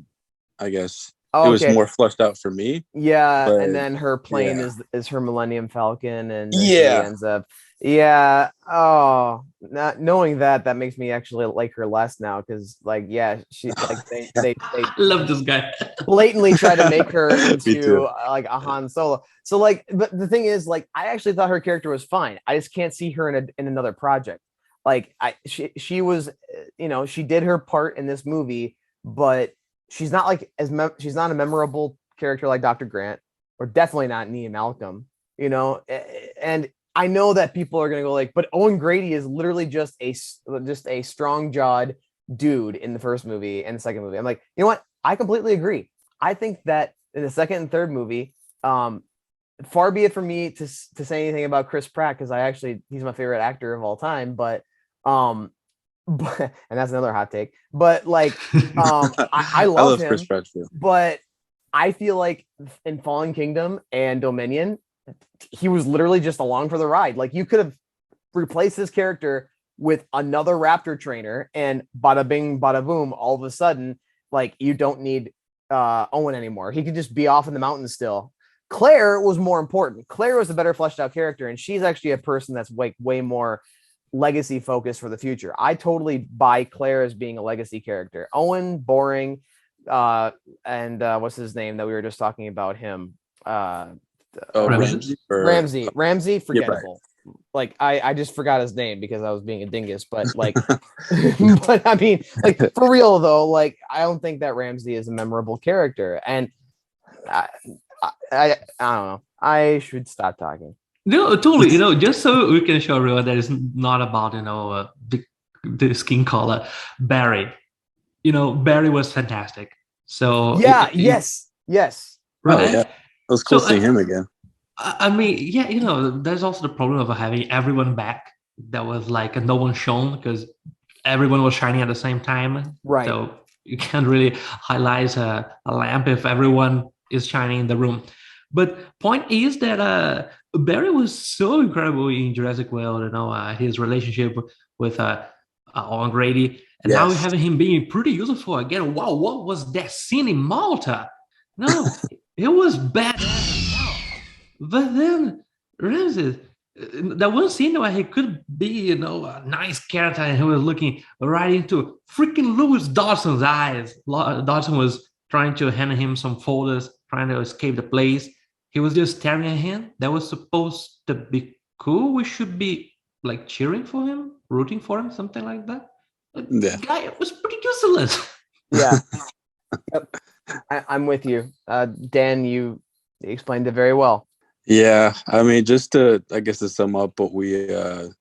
I guess it was more fleshed out for me. Yeah, but, and then her plane is her Millennium Falcon, and then yeah, she ends up. Yeah. Oh, not knowing that makes me actually like her less now, because like, yeah, she like they I love this guy. blatantly try to make her Me into too. like a Han Solo. So like, but the thing is, like, I actually thought her character was fine. I just can't see her in another project. Like, she was, you know, she did her part in this movie, but she's not like she's not a memorable character like Dr. Grant, or definitely not Nia Malcolm, you know. And I know that people are gonna go like, but Owen Grady is literally just a strong-jawed dude in the first movie and the second movie. I'm like, you know what? I completely agree. I think that in the second and third movie, far be it for me to say anything about Chris Pratt, because he's my favorite actor of all time, but and that's another hot take. But like, I love him, Chris Pratt too. But I feel like in Fallen Kingdom and Dominion, he was literally just along for the ride. Like, you could have replaced this character with another Raptor trainer, and bada bing, bada boom, all of a sudden, like, you don't need Owen anymore. He could just be off in the mountains still. Claire was more important. Claire was a better fleshed out character, and she's actually a person that's way more legacy focused for the future. I totally buy Claire as being a legacy character. Owen, boring. And what's his name that we were just talking about him? Ramsey, forgettable. Yeah, like, I just forgot his name because I was being a dingus, but like, but I mean, like, for real though, like, I don't think that Ramsey is a memorable character, and I don't know. I should stop talking. No, totally. You know, just so we can show everyone that it's not about, you know, the skin color. Barry, you know, Barry was fantastic. So yeah, yes, right. Oh, yeah. It was cool seeing him again. I mean, yeah, you know, there's also the problem of having everyone back that was like no one shown, because everyone was shining at the same time. Right. So you can't really highlight a lamp if everyone is shining in the room. But point is that Barry was so incredible in Jurassic World, you know, his relationship with Owen Grady. And now we're having him being pretty useful again. Wow, what was that scene in Malta? No, it was bad. But then Ramses, that one scene where he could be, you know, a nice character, and he was looking right into freaking Lewis Dawson's eyes. Dawson was trying to hand him some folders, trying to escape the place. He was just staring at him. That was supposed to be cool. We should be like cheering for him, rooting for him, something like that. The guy was pretty useless. Yeah. Yep. I'm with you. Dan, you explained it very well. Yeah, I mean, just to sum up what we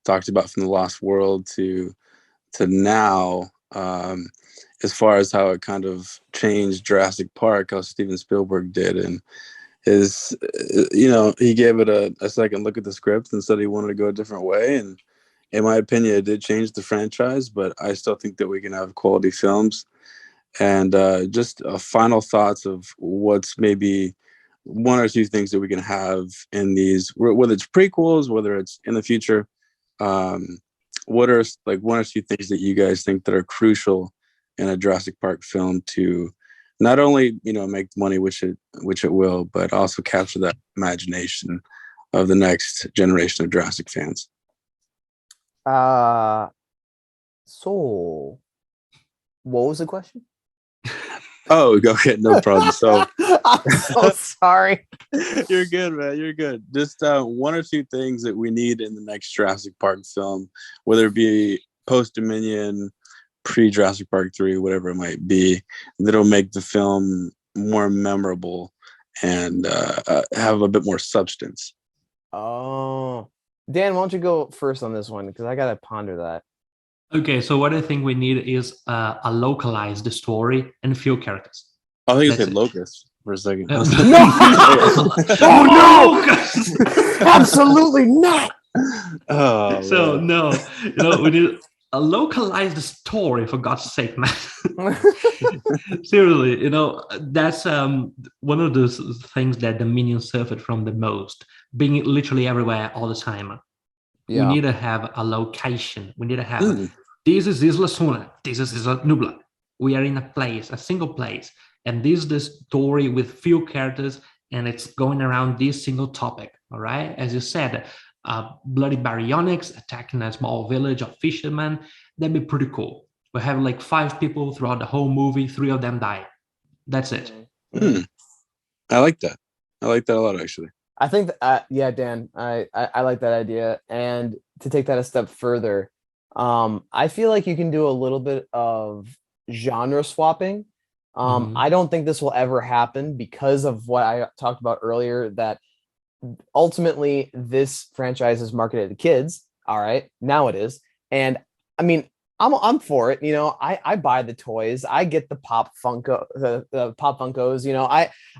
talked about from the Lost World to now, as far as how it kind of changed Jurassic Park, how Steven Spielberg did, and his, you know, he gave it a second look at the script and said he wanted to go a different way. And in my opinion, it did change the franchise, but I still think that we can have quality films. And just final thoughts of what's maybe one or two things that we can have in these, whether it's prequels, whether it's in the future. What are like one or two things that you guys think that are crucial in a Jurassic Park film to not only, you know, make money, which it will, but also capture that imagination of the next generation of Jurassic fans? So what was the question? Oh, okay, no problem. So I'm so sorry. You're good, man. You're good. Just one or two things that we need in the next Jurassic Park film, whether it be post Dominion, pre Jurassic Park 3, whatever it might be, that'll make the film more memorable and have a bit more substance. Oh, Dan, why don't you go first on this one, because I gotta ponder that. Okay, so what I think we need is a localized story and few characters. I think you said Locust for a second. No! Oh no! Absolutely not. Oh, so man. no, you know, we need a localized story, for God's sake, man. Seriously, that's one of those things that Dominion suffered from the most, being literally everywhere all the time. We need to have a location. We need to have this is Isla Sona, this is Isla Nubla. We are in a single place, and this is the story with few characters, and it's going around this single topic. All right, as you said, bloody baryonyx attacking a small village of fishermen. That'd be pretty cool. We have like 5 people throughout the whole movie. 3 of them die. That's it. I like that. I like that a lot, actually. I think, Dan, I like that idea. And to take that a step further, I feel like you can do a little bit of genre swapping. I don't think this will ever happen because of what I talked about earlier, that ultimately this franchise is marketed to kids. All right, now it is. And I mean, I'm for it. I buy the toys. I get the Pop Funko, the Pop Funkos.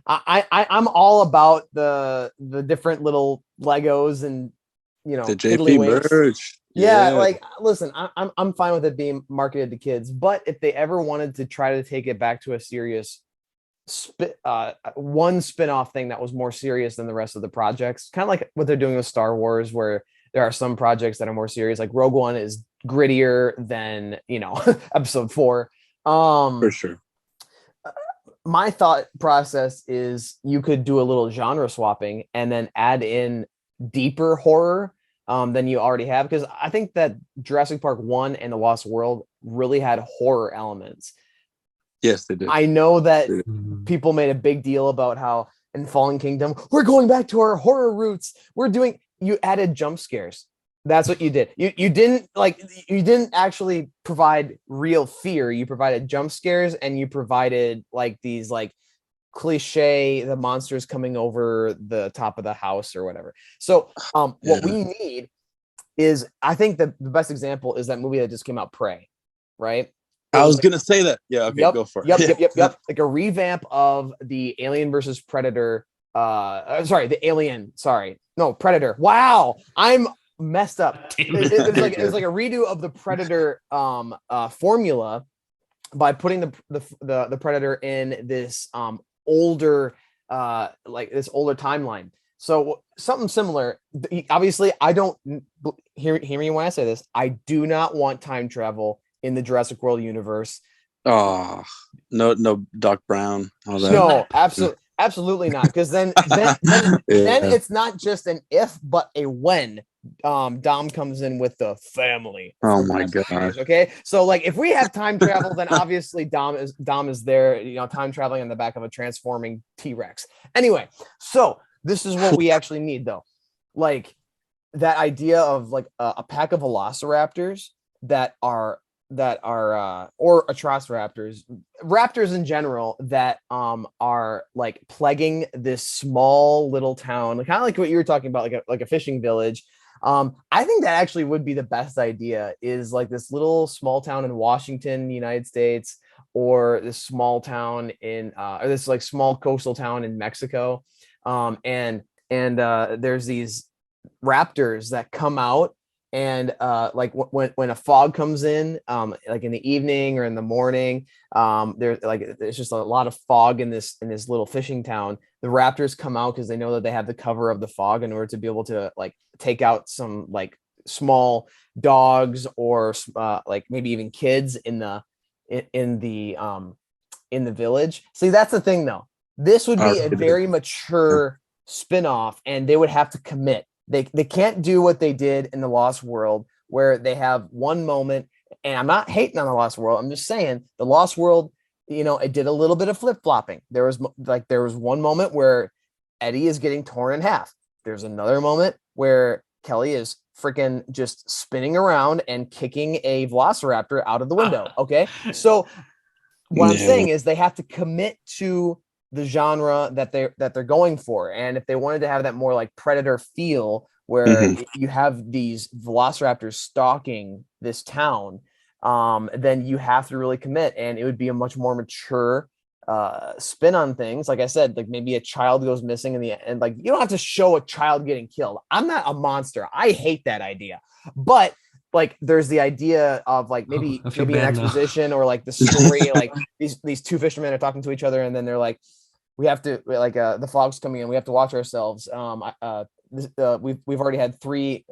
I'm all about the different little Legos and the JP merch. Yeah, like listen, I'm fine with it being marketed to kids, but if they ever wanted to try to take it back to a serious one spin-off thing that was more serious than the rest of the projects, kind of like what they're doing with Star Wars, where there are some projects that are more serious, like Rogue One is grittier than episode 4. For sure. My thought process is you could do a little genre swapping and then add in deeper horror than you already have, because I think that Jurassic Park 1 and The Lost World really had horror elements. Yes, they did. I know that people made a big deal about how in Fallen Kingdom, we're going back to our horror roots. You added jump scares. That's what you did. You didn't actually provide real fear. You provided jump scares, and you provided like these like cliche, the monsters coming over the top of the house or whatever. So what we need is, I think the best example is that movie that just came out, Prey, right? I was gonna say that. Yeah, okay, go for it. Yep. Like a revamp of the Alien versus Predator. Predator. Wow, I'm messed up. It was like a redo of the Predator formula by putting the Predator in this older timeline. So something similar. Obviously, I don't hear me when I say this. I do not want time travel in the Jurassic World universe. Oh, no Doc Brown. No, absolutely not. Because then it's not just an if, but a when. Dom comes in with the family. Oh my god. Okay, so like if we have time travel, then obviously Dom is there, time traveling on the back of a transforming T-Rex. Anyway, so this is what we actually need, though. Like that idea of like a pack of velociraptors that are or atrociraptors, raptors in general, that are like plaguing this small little town, kind of like what you were talking about, like a fishing village. I think that actually would be the best idea, is like this little small town in Washington, United States, or this small town or this like small coastal town in Mexico. And there's these raptors that come out, and like when a fog comes in, like in the evening or in the morning, there's just a lot of fog in this little fishing town. The raptors come out because they know that they have the cover of the fog in order to be able to like take out some like small dogs or like maybe even kids in the village. See, that's the thing though. This would be a very mature spin-off, and they would have to commit. They can't do what they did in The Lost World, where they have one moment, and I'm not hating on The Lost World. I'm just saying The Lost World, it did a little bit of flip-flopping. There was one moment where Eddie is getting torn in half. There's another moment where Kelly is freaking just spinning around and kicking a velociraptor out of the window. Okay. So what I'm saying is they have to commit to the genre that they're going for. And if they wanted to have that more like Predator feel, where you have these velociraptors stalking this town, then you have to really commit, and it would be a much more mature spin on things. Like I said, like maybe a child goes missing in the end. Like you don't have to show a child getting killed. I'm not a monster. I hate that idea. But like there's the idea of like maybe I feel an bad now. exposition or like the story, like these two fishermen are talking to each other, and then they're like, we have to like the fog's coming in, we have to watch ourselves. We've already had three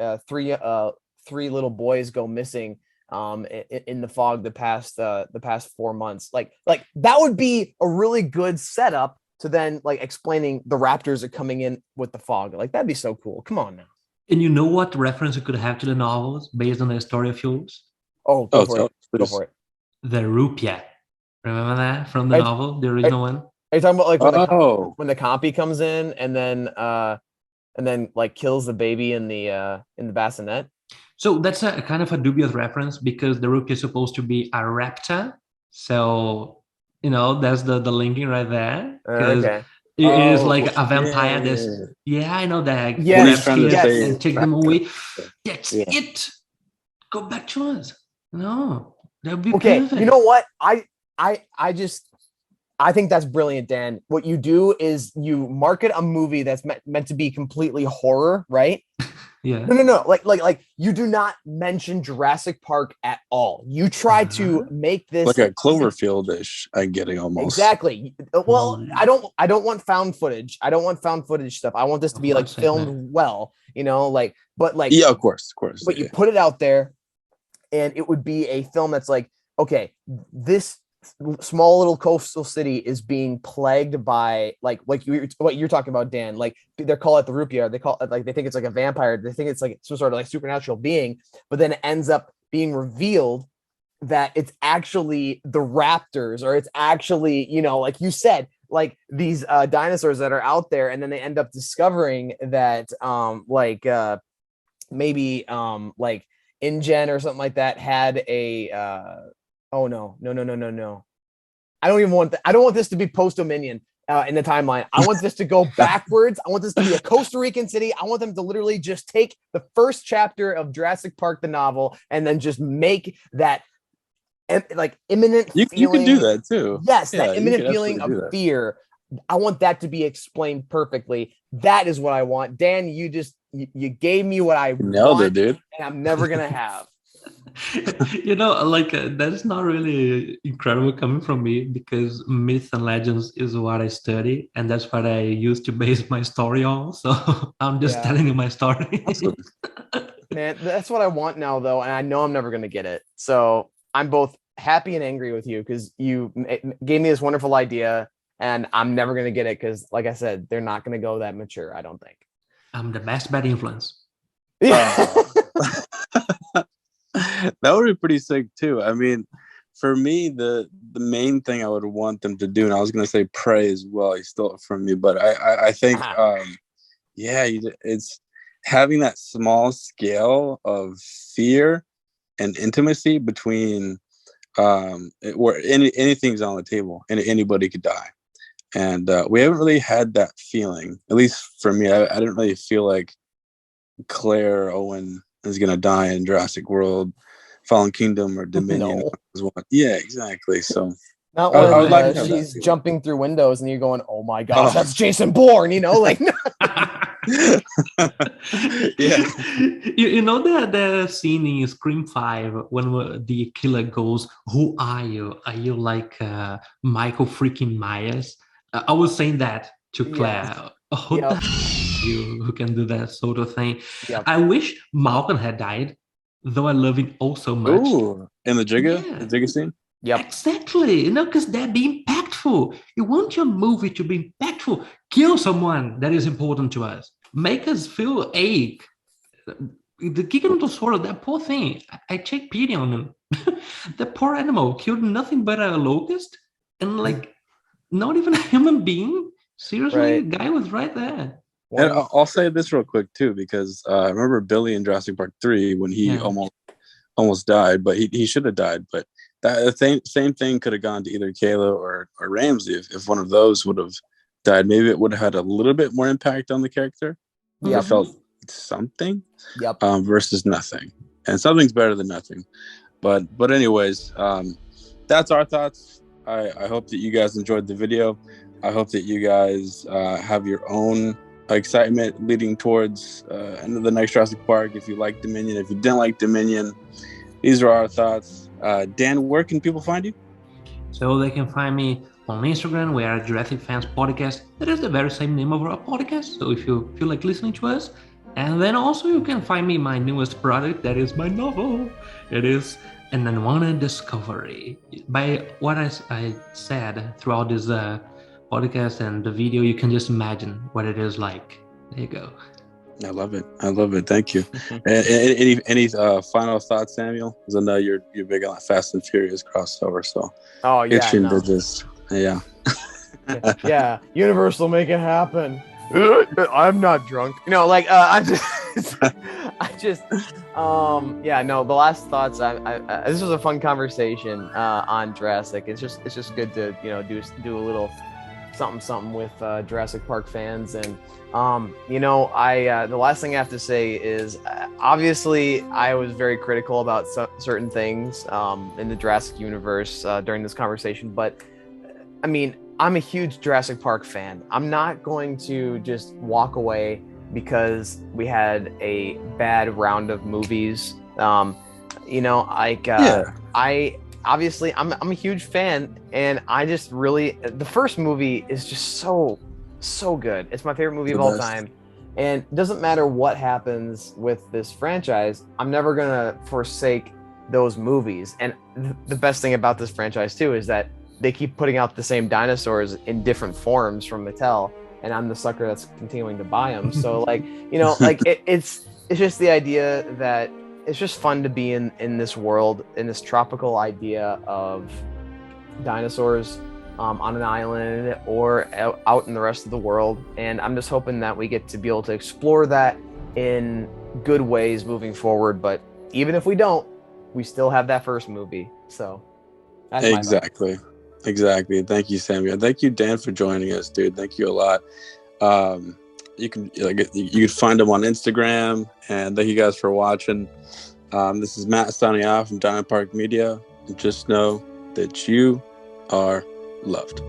little boys go missing in the fog the past 4 months. Like that would be a really good setup to then like explaining the Raptors are coming in with the fog. Like that'd be so cool. Come on now. And you know what reference you could have to the novels based on the story of yours? Oh, go for it. Go for it. The Rupia. Remember that from the novel, the original one? Are you talking about like when the compy comes in and then like kills the baby in the bassinet? So that's a kind of a dubious reference because the Rupia is supposed to be a raptor. So, you know, that's the linking right there. Okay. It is like a vampire. I know that. Yeah, and take them away. That's it. Go back to us. No, that'd be perfect. You know what? I think that's brilliant, Dan. What you do is you market a movie that's meant to be completely horror, right? Yeah. No. Like you do not mention Jurassic Park at all. You try to make this like a Cloverfield-ish. I'm getting almost exactly. Well, I don't want found footage. I don't want found footage stuff. I want this to be like filmed well, you know, like. But like, yeah, of course. But you put it out there, and it would be a film that's like, okay, this small little coastal city is being plagued by like what you're talking about, Dan. Like they call it the Rupia. They call it like they think it's like a vampire. They think it's like some sort of like supernatural being, but then it ends up being revealed that it's actually the Raptors, or it's actually, you know, like you said, like these dinosaurs that are out there, and then they end up discovering that maybe like InGen or something like that had a oh no. I don't want this to be post-Dominion in the timeline. I want this to go backwards. I want this to be a Costa Rican city. I want them to literally just take the first chapter of Jurassic Park, the novel, and then just make that like imminent feeling. You can do that too. Yes, that imminent feeling of fear. I want that to be explained perfectly. That is what I want. Dan, you gave me what I nailed it, dude. And I'm never gonna have. You know, like that's not really incredible coming from me, because myths and legends is what I study, and that's what I used to base my story on. So I'm just telling you my story. Awesome. Man, that's what I want now, though, and I know I'm never gonna get it. So I'm both happy and angry with you because you gave me this wonderful idea, and I'm never gonna get it because, like I said, they're not gonna go that mature. I don't think. I'm the best bad influence. Yeah. That would be pretty sick too. I mean, for me, the main thing I would want them to do, and I was gonna say pray as well. He stole it from me, but I think it's having that small scale of fear and intimacy between where anything's on the table and anybody could die, and we haven't really had that feeling. At least for me, I didn't really feel like Claire Owen is gonna die in Jurassic World, Fallen Kingdom, or Dominion. No. Yeah, exactly. So not when she's jumping through windows and you're going, "Oh my gosh, that's Jason Bourne," you know, like. Yeah. You know the scene in Scream 5 when the killer goes, "Who are you? Are you like Michael freaking Myers?" I was saying that to Claire. Who the you who can do that sort of thing? Yep. I wish Malcolm had died, though I love him all so much. Ooh, in the Jigga scene? Yep. Exactly. You know, because that'd be impactful. You want your movie to be impactful. Kill someone that is important to us. Make us feel ache. The Giganotosaurus, that poor thing, I take pity on him. The poor animal killed nothing but a locust, and like not even a human being. Seriously, the guy was right there. And I'll say this real quick too, because I remember Billy in Jurassic Park 3 when he almost died, but he should have died. But that same thing could have gone to either Kayla or Ramsey if one of those would have died. Maybe it would have had a little bit more impact on the character. Yeah, felt something. Yep. Versus nothing, and something's better than nothing. But anyways, that's our thoughts. I hope that you guys enjoyed the video. I hope that you guys have your own excitement leading towards the next Jurassic Park. If you like Dominion, if you didn't like Dominion, these are our thoughts. Dan, where can people find you? So they can find me on Instagram. We are Jurassic Fans Podcast. That is the very same name of our podcast. So if you feel like listening to us, and then also you can find me my newest product. That is my novel. It is an unwanted discovery. By what I said throughout this podcast and the video, you can just imagine what it is like. There you go. I love it. Thank you. Any final thoughts, Samuel? Because I know you're big on Fast and Furious crossover, so itching to just yeah. Universal, make it happen. I'm not drunk. The last thoughts. This was a fun conversation on Jurassic. It's just good to do a little something with Jurassic Park fans. And the last thing I have to say is obviously I was very critical about certain things in the Jurassic universe during this conversation, but I mean, I'm a huge Jurassic Park fan. I'm not going to just walk away because we had a bad round of movies. I'm a huge fan, and I just really, the first movie is just so good. It's my favorite movie of all time, and it doesn't matter what happens with this franchise, I'm never gonna forsake those movies. And the best thing about this franchise too is that they keep putting out the same dinosaurs in different forms from Mattel, and I'm the sucker that's continuing to buy them. So it's just the idea that it's just fun to be in this world, in this tropical idea of dinosaurs on an island or out in the rest of the world. And I'm just hoping that we get to be able to explore that in good ways moving forward. But even if we don't, we still have that first movie. So that's Exactly. Thank you, Samuel. Thank you, Dan, for joining us, dude. Thank you a lot. You can find him on Instagram, and thank you guys for watching. This is Matt signing off from Dino Park Media. And just know that you are loved.